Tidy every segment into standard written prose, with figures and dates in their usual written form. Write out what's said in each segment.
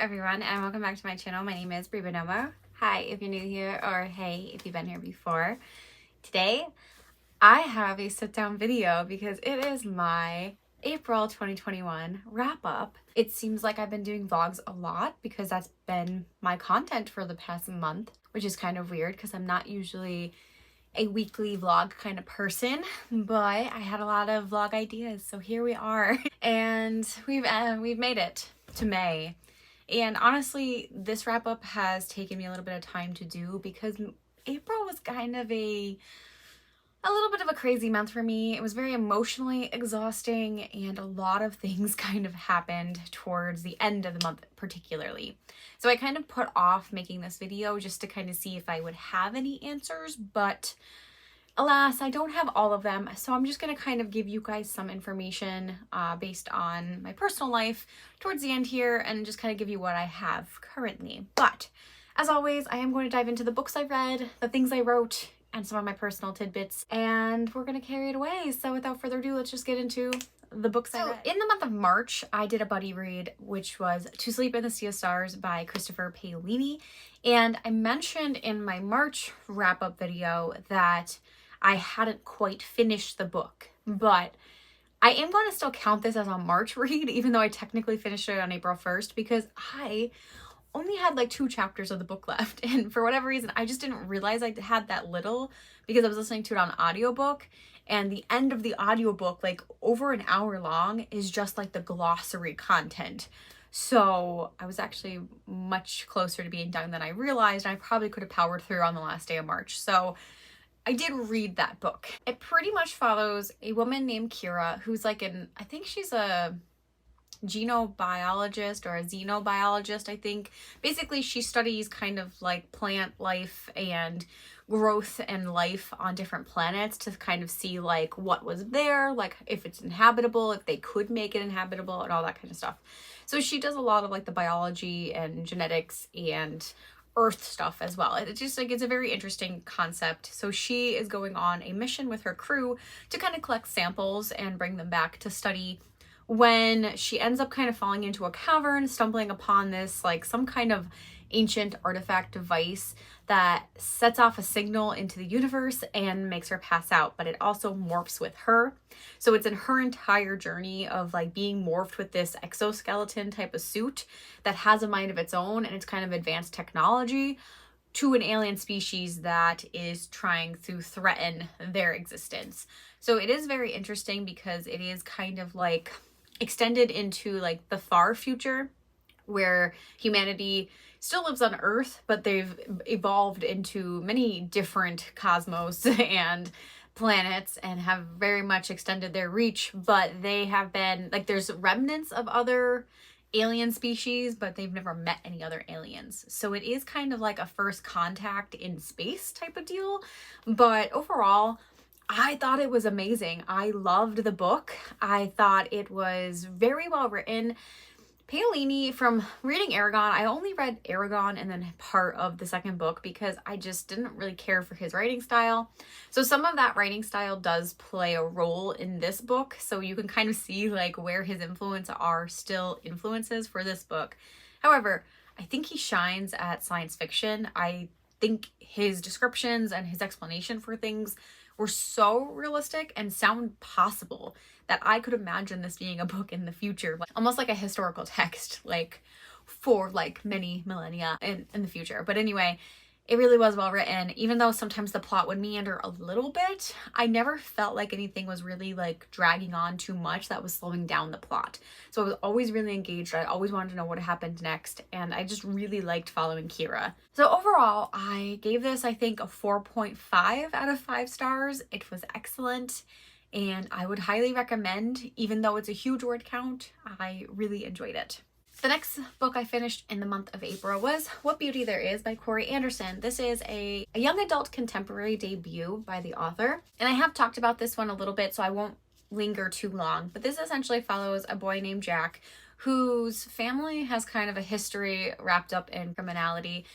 everyone, and welcome back to my channel. My name is Bree Buonomo. Hi if you're new here, or hey if you've been here before. Today I have a sit-down video because it is my April 2021 wrap-up. It seems like I've been doing vlogs a lot because that's been my content for the past month, which is kind of weird because I'm not usually a weekly vlog kind of person, but I had a lot of vlog ideas, so here we are. And we've made it to May. And honestly, this wrap up has taken me a little bit of time to do because April was kind of a little bit of a crazy month for me. It was very emotionally exhausting and a lot of things kind of happened towards the end of the month particularly. So I kind of put off making this video just to kind of see if I would have any answers, but alas, I don't have all of them, so I'm just going to kind of give you guys some information based on my personal life towards the end here and just kind of give you what I have currently. But as always, I am going to dive into the books I read, the things I wrote, and some of my personal tidbits, and we're going to carry it away. So without further ado, let's just get into the books I read. In the month of March, I did a buddy read, which was To Sleep in the Sea of Stars by Christopher Paolini. And I mentioned in my March wrap-up video that I hadn't quite finished the book, but I am going to still count this as a March read, even though I technically finished it on April 1st, because I only had like 2 chapters of the book left. And for whatever reason, I just didn't realize I had that little because I was listening to it on audiobook. And the end of the audiobook, like over an hour long, is just like the glossary content. So I was actually much closer to being done than I realized. And I probably could have powered through on the last day of March. So I did read that book. It pretty much follows a woman named Kira who's like I think she's a genobiologist or a xenobiologist, I think. Basically, she studies kind of like plant life and growth and life on different planets to kind of see like what was there, like if it's inhabitable, if they could make it inhabitable and all that kind of stuff. So she does a lot of like the biology and genetics and Earth stuff as well. It's just like, it's a very interesting concept. So she is going on a mission with her crew to kind of collect samples and bring them back to study, when she ends up kind of falling into a cavern, stumbling upon this like some kind of ancient artifact device that sets off a signal into the universe and makes her pass out, but it also morphs with her. So it's in her entire journey of like being morphed with this exoskeleton type of suit that has a mind of its own, and it's kind of advanced technology to an alien species that is trying to threaten their existence. So it is very interesting because it is kind of like extended into like the far future where humanity still lives on Earth, but they've evolved into many different cosmos and planets and have very much extended their reach, but they have been like, there's remnants of other alien species, but they've never met any other aliens. So it is kind of like a first contact in space type of deal. But overall, I thought it was amazing. I loved the book. I thought it was very well written. Paolini, from reading Aragon, I only read Aragon and then part of the second book because I just didn't really care for his writing style. So some of that writing style does play a role in this book. So you can kind of see like where his influence are still influences for this book. However, I think he shines at science fiction. I think his descriptions and his explanation for things were so realistic and sound possible that I could imagine this being a book in the future, almost like a historical text, like for like many millennia in the future. But anyway, it really was well written. Even though sometimes the plot would meander a little bit, I never felt like anything was really like dragging on too much that was slowing down the plot. So I was always really engaged. I always wanted to know what happened next, and I just really liked following Kira. So overall, I gave this, I think, a 4.5 out of 5 stars. It was excellent, and I would highly recommend, even though it's a huge word count. I really enjoyed it. The next book I finished in the month of April was What Beauty There Is by Corey Anderson. This is a young adult contemporary debut by the author. And I have talked about this one a little bit, so I won't linger too long. But this essentially follows a boy named Jack whose family has kind of a history wrapped up in criminality.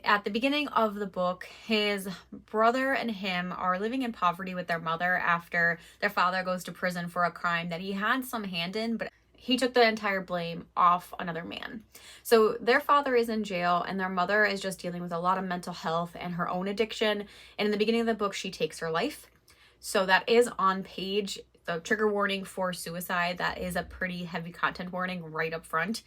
At the beginning of the book, his brother and him are living in poverty with their mother after their father goes to prison for a crime that he had some hand in, but he took the entire blame off another man. So their father is in jail and their mother is just dealing with a lot of mental health and her own addiction. And in the beginning of the book, she takes her life. So that is on page, the trigger warning for suicide. That is a pretty heavy content warning right up front.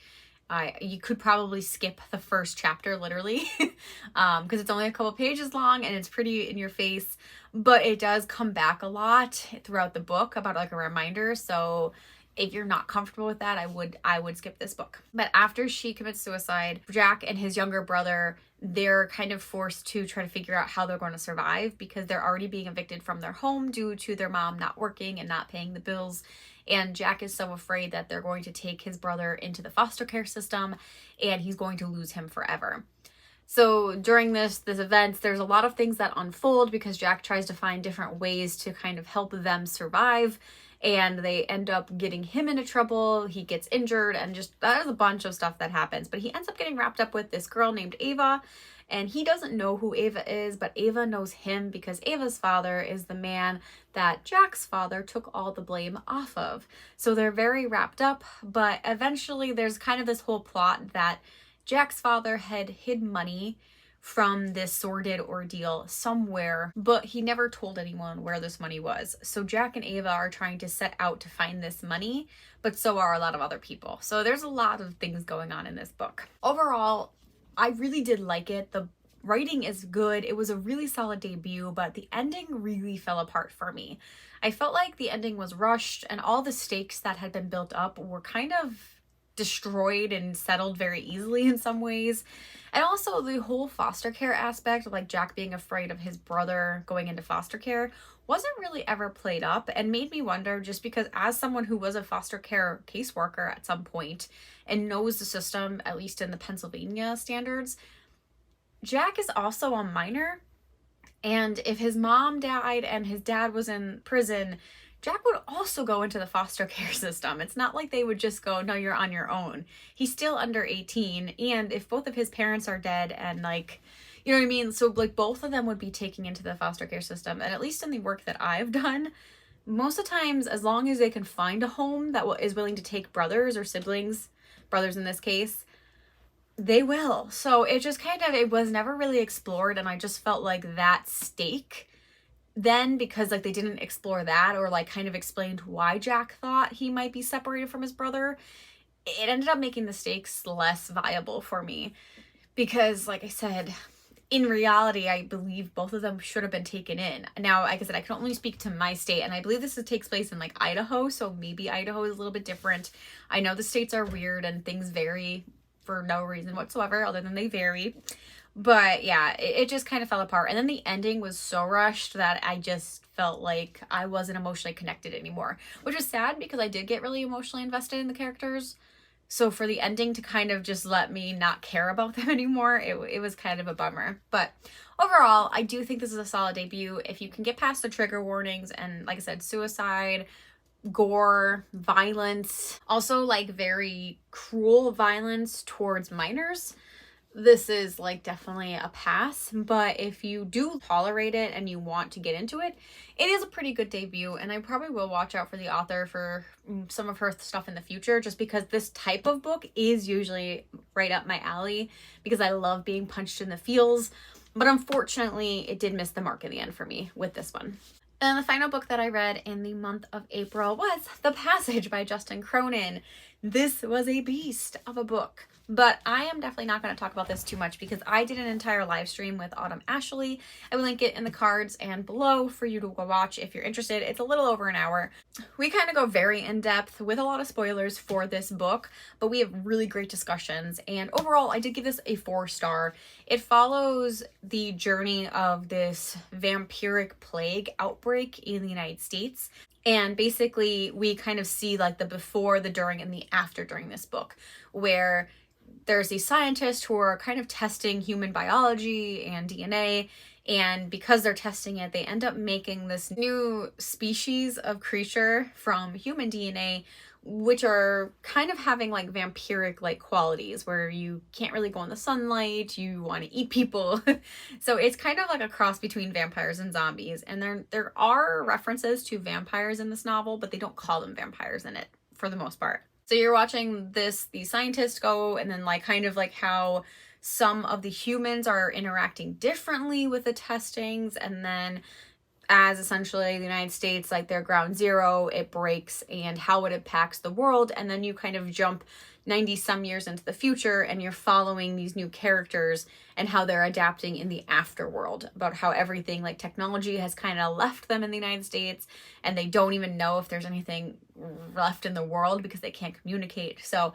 You could probably skip the first chapter literally because it's only a couple pages long and it's pretty in your face, but it does come back a lot throughout the book about like a reminder. So if you're not comfortable with that, I would skip this book. But after she commits suicide, Jack and his younger brother, they're kind of forced to try to figure out how they're going to survive because they're already being evicted from their home due to their mom not working and not paying the bills. And Jack is so afraid that they're going to take his brother into the foster care system and he's going to lose him forever. So during this event, there's a lot of things that unfold because Jack tries to find different ways to kind of help them survive. And they end up getting him into trouble. He gets injured and just there's a bunch of stuff that happens. But he ends up getting wrapped up with this girl named Ava. And he doesn't know who Ava is, but Ava knows him because Ava's father is the man that Jack's father took all the blame off of. So they're very wrapped up, but eventually there's kind of this whole plot that Jack's father had hid money from this sordid ordeal somewhere, but he never told anyone where this money was. So Jack and Ava are trying to set out to find this money, but so are a lot of other people. So there's a lot of things going on in this book. Overall, I really did like it. The writing is good. It was a really solid debut, but the ending really fell apart for me. I felt like the ending was rushed and all the stakes that had been built up were kind of destroyed and settled very easily in some ways. And also the whole foster care aspect, like Jack being afraid of his brother going into foster care, wasn't really ever played up and made me wonder, just because as someone who was a foster care caseworker at some point and knows the system, at least in the Pennsylvania standards, Jack is also a minor. And if his mom died and his dad was in prison, Jack would also go into the foster care system. It's not like they would just go, no, you're on your own. He's still under 18. And if both of his parents are dead and like, you know what I mean? So like both of them would be taken into the foster care system. And at least in the work that I've done, most of the times, as long as they can find a home that is willing to take brothers or siblings, brothers in this case, they will. So it just kind of, it was never really explored. And I just felt like that stake then, because like they didn't explore that or like kind of explained why Jack thought he might be separated from his brother, it ended up making the stakes less viable for me. Because like I said, in reality, I believe both of them should have been taken in. Now, like I said, I can only speak to my state, and I believe this takes place in like Idaho, so maybe Idaho is a little bit different. I know the states are weird and things vary for no reason whatsoever other than they vary. But yeah, it just kind of fell apart. And then the ending was so rushed that I just felt like I wasn't emotionally connected anymore, which is sad because I did get really emotionally invested in the characters. So for the ending to kind of just let me not care about them anymore, it was kind of a bummer. But overall, I do think this is a solid debut. If you can get past the trigger warnings and, like I said, suicide, gore, violence, also like very cruel violence towards minors, this is like definitely a pass. But if you do tolerate it and you want to get into it, it is a pretty good debut. And I probably will watch out for the author for some of her stuff in the future, just because this type of book is usually right up my alley because I love being punched in the feels. But unfortunately, it did miss the mark in the end for me with this one. And the final book that I read in the month of April was The Passage by Justin Cronin. This was a beast of a book. But I am definitely not going to talk about this too much because I did an entire live stream with Autumn Ashley. I will link it in the cards and below for you to go watch if you're interested. It's a little over an hour. We kind of go very in depth with a lot of spoilers for this book, but we have really great discussions. And overall, I did give this a 4-star. It follows the journey of this vampiric plague outbreak in the United States. And basically, we kind of see like the before, the during, and the after during this book, where there's these scientists who are kind of testing human biology and DNA, and because they're testing it, they end up making this new species of creature from human DNA, which are kind of having like vampiric like qualities where you can't really go in the sunlight, you want to eat people. So it's kind of like a cross between vampires and zombies. And there are references to vampires in this novel, but they don't call them vampires in it for the most part. So you're watching these scientists go, and then like kind of like how some of the humans are interacting differently with the testings, and then as essentially the United States, like their ground zero, it breaks and how it impacts the world. And then you kind of jump 90 some years into the future and you're following these new characters and how they're adapting in the afterworld, about how everything like technology has kind of left them in the United States and they don't even know if there's anything left in the world because they can't communicate. So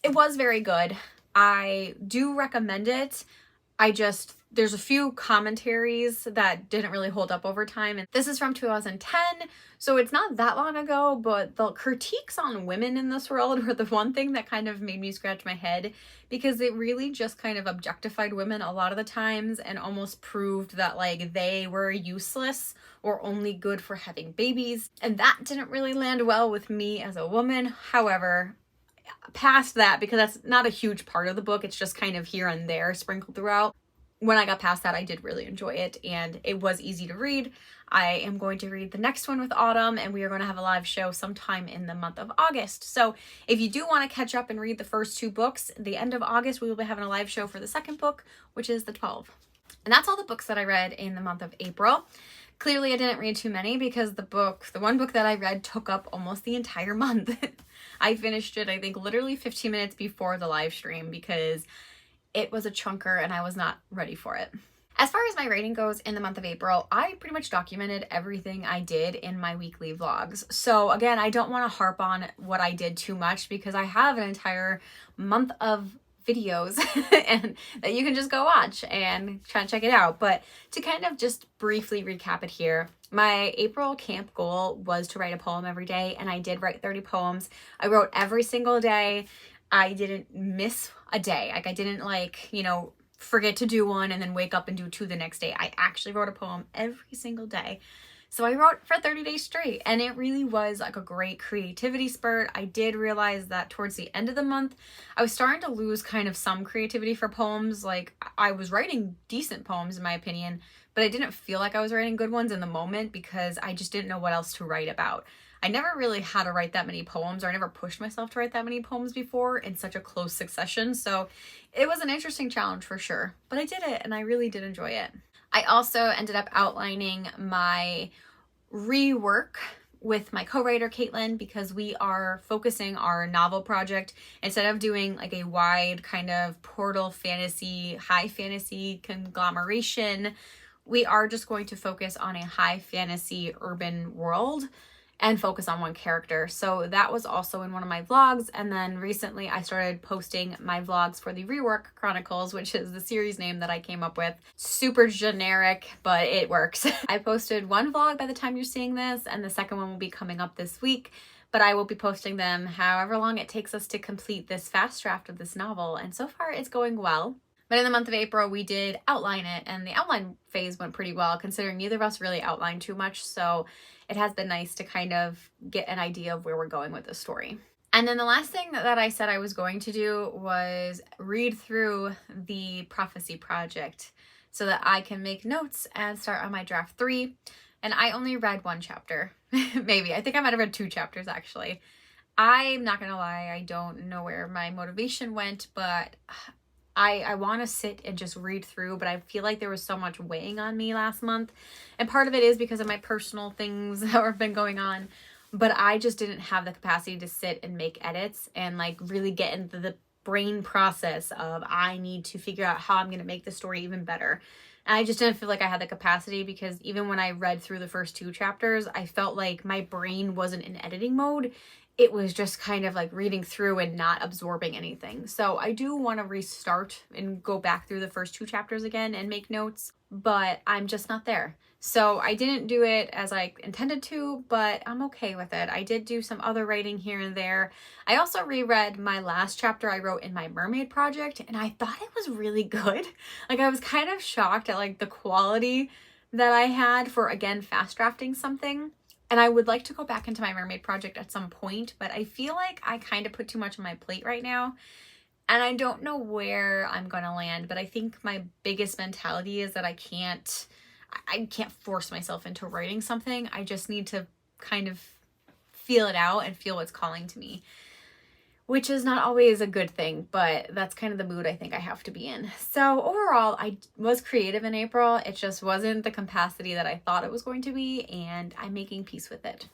it was very good. I do recommend it. There's a few commentaries that didn't really hold up over time. And this is from 2010, so it's not that long ago, but the critiques on women in this world were the one thing that kind of made me scratch my head, because it really just kind of objectified women a lot of the times and almost proved that like they were useless or only good for having babies. And that didn't really land well with me as a woman. However, past that, because that's not a huge part of the book, it's just kind of here and there sprinkled throughout. When I got past that, I did really enjoy it and it was easy to read. I am going to read the next one with Autumn, and we are going to have a live show sometime in the month of August. So if you do want to catch up and read the first 2 books, the end of August, we will be having a live show for the second book, which is the 12. And that's all the books that I read in the month of April. Clearly, I didn't read too many because the one book that I read took up almost the entire month. I finished it, I think, literally 15 minutes before the live stream because it was a chunker and I was not ready for it. As far as my rating goes in the month of April, I pretty much documented everything I did in my weekly vlogs. So again, I don't want to harp on what I did too much because I have an entire month of videos and that you can just go watch and try and check it out. But to kind of just briefly recap it here, my April camp goal was to write a poem every day, and I did write 30 poems. I wrote every single day. I didn't miss a day. Like I didn't forget to do one and then wake up and do 2 the next day. I actually wrote a poem every single day. So I wrote for 30 days straight, and it really was like a great creativity spurt. I did realize that towards the end of the month, I was starting to lose kind of some creativity for poems. Like I was writing decent poems in my opinion, but I didn't feel like I was writing good ones in the moment because I just didn't know what else to write about. I never really had to write that many poems, or I never pushed myself to write that many poems before in such a close succession. So it was an interesting challenge for sure, but I did it and I really did enjoy it. I also ended up outlining my rework with my co-writer Caitlin because we are focusing our novel project, instead of doing like a wide kind of portal fantasy, high fantasy conglomeration, we are just going to focus on a high fantasy urban world and focus on one character. So that was also in one of my vlogs. And then recently I started posting my vlogs for the Rework Chronicles, which is the series name that I came up with. Super generic, but it works. I posted 1 vlog by the time you're seeing this, and the second one will be coming up this week. But I will be posting them however long it takes us to complete this fast draft of this novel. And so far it's going well. But in the month of April, we did outline it, and the outline phase went pretty well considering neither of us really outlined too much. So it has been nice to kind of get an idea of where we're going with the story. And then the last thing that I said I was going to do was read through the Prophecy Project so that I can make notes and start on my draft 3. And I only read 1 chapter, maybe. I think I might have read 2 chapters actually. I'm not gonna lie, I don't know where my motivation went, but I want to sit and just read through, but I feel like there was so much weighing on me last month. And part of it is because of my personal things that have been going on, but I just didn't have the capacity to sit and make edits and like really get into the brain process of I need to figure out how I'm going to make the story even better. And I just didn't feel like I had the capacity, because even when I read through the first 2 chapters, I felt like my brain wasn't in editing mode. It was just kind of like reading through and not absorbing anything. So I do want to restart and go back through the first 2 chapters again and make notes, but I'm just not there. So I didn't do it as I intended to, but I'm okay with it. I did do some other writing here and there. I also reread my last chapter I wrote in my mermaid project, and I thought it was really good. Like I was kind of shocked at like the quality that I had for, again, fast drafting something. And I would like to go back into my mermaid project at some point, but I feel like I kind of put too much on my plate right now. And I don't know where I'm going to land, but I think my biggest mentality is that I can't force myself into writing something. I just need to kind of feel it out and feel what's calling to me. which is not always a good thing, but that's kind of the mood I think I have to be in. So overall, I was creative in April. It just wasn't the capacity that I thought it was going to be, and I'm making peace with it.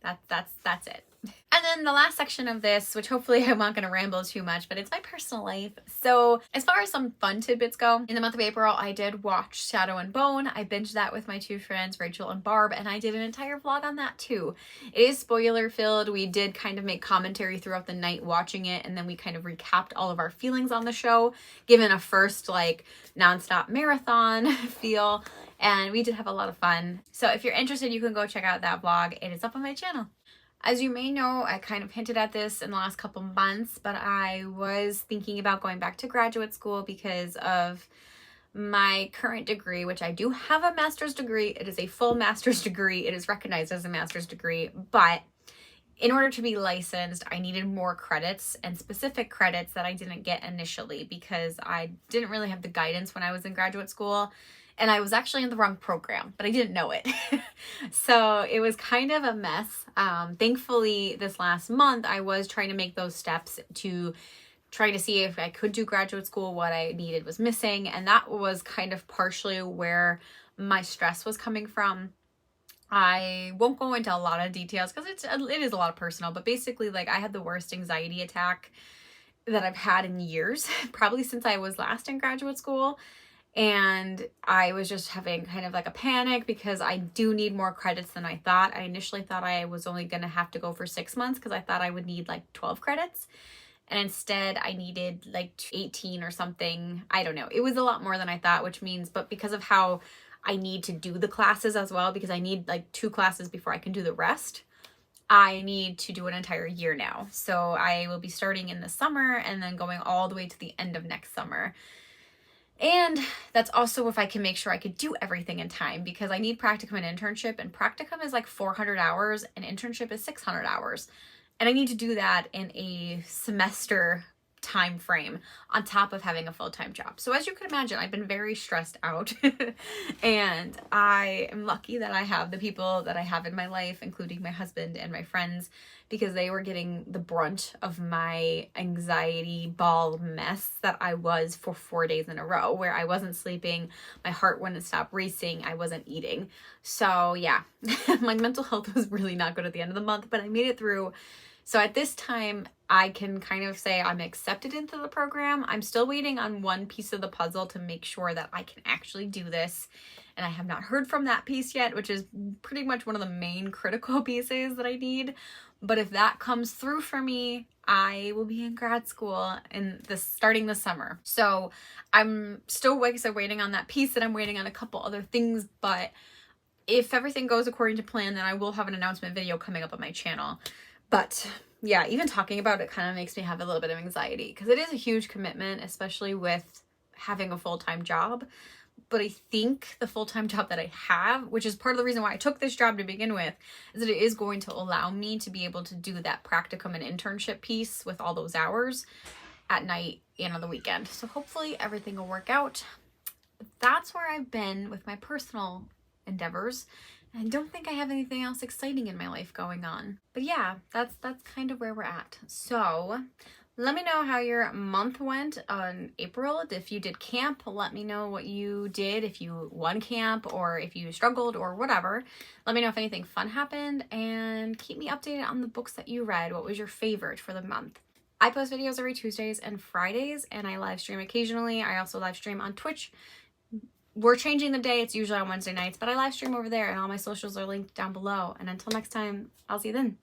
That's it. And then the last section of this, which hopefully I'm not going to ramble too much, but it's my personal life. So as far as some fun tidbits go, in the month of April, I did watch Shadow and Bone. I binged that with my two friends, Rachel and Barb, and I did an entire vlog on that too. It is spoiler filled. We did kind of make commentary throughout the night watching it, and then we kind of recapped all of our feelings on the show, given a first like nonstop marathon feel. And we did have a lot of fun. So if you're interested, you can go check out that vlog. It is up on my channel. As you may know, I kind of hinted at this in the last couple months, but I was thinking about going back to graduate school because of my current degree, which I do have a master's degree. It is a full master's degree. It is recognized as a master's degree, but in order to be licensed, I needed more credits and specific credits that I didn't get initially because I didn't really have the guidance when I was in graduate school. And I was actually in the wrong program, but I didn't know it. So it was kind of a mess. Thankfully, this last month, I was trying to make those steps to try to see if I could do graduate school, what I needed was missing. And that was kind of partially where my stress was coming from. I won't go into a lot of details because it is a lot of personal, but basically like I had the worst anxiety attack that I've had in years, probably since I was last in graduate school. And I was just having kind of like a panic because I do need more credits than I thought. I initially thought I was only going to have to go for 6 months because I thought I would need like 12 credits. And instead I needed like 18 or something. I don't know. It was a lot more than I thought, which means, but because of how I need to do the classes as well, because I need like 2 classes before I can do the rest, I need to do an entire year now. So I will be starting in the summer and then going all the way to the end of next summer. And that's also if I can make sure I could do everything in time because I need practicum and internship, and practicum is like 400 hours and internship is 600 hours. And I need to do that in a semester time frame on top of having a full-time job. So as you can imagine, I've been very stressed out and I am lucky that I have the people that I have in my life, including my husband and my friends, because they were getting the brunt of my anxiety ball mess that I was for 4 days in a row, where I wasn't sleeping, my heart wouldn't stop racing, I wasn't eating. So yeah, my mental health was really not good at the end of the month, but I made it through. So at this time, I can kind of say I'm accepted into the program. I'm still waiting on one piece of the puzzle to make sure that I can actually do this. And I have not heard from that piece yet, which is pretty much one of the main critical pieces that I need. But if that comes through for me, I will be in grad school starting this summer. So I'm still waiting on that piece, and I'm waiting on a couple other things. But if everything goes according to plan, then I will have an announcement video coming up on my channel. But yeah, even talking about it kind of makes me have a little bit of anxiety because it is a huge commitment, especially with having a full-time job. But I think the full-time job that I have, which is part of the reason why I took this job to begin with, is that it is going to allow me to be able to do that practicum and internship piece with all those hours at night and on the weekend. So hopefully everything will work out. But that's where I've been with my personal endeavors. I don't think I have anything else exciting in my life going on. But yeah, that's kind of where we're at. So let me know how your month went on April. If you did camp, let me know what you did, if you won camp or if you struggled or whatever. Let me know if anything fun happened, and keep me updated on the books that you read. What was your favorite for the month? I post videos every Tuesdays and Fridays, and I live stream occasionally. I also live stream on Twitch. We're changing the day. It's usually on Wednesday nights, but I live stream over there, and all my socials are linked down below. And until next time, I'll see you then.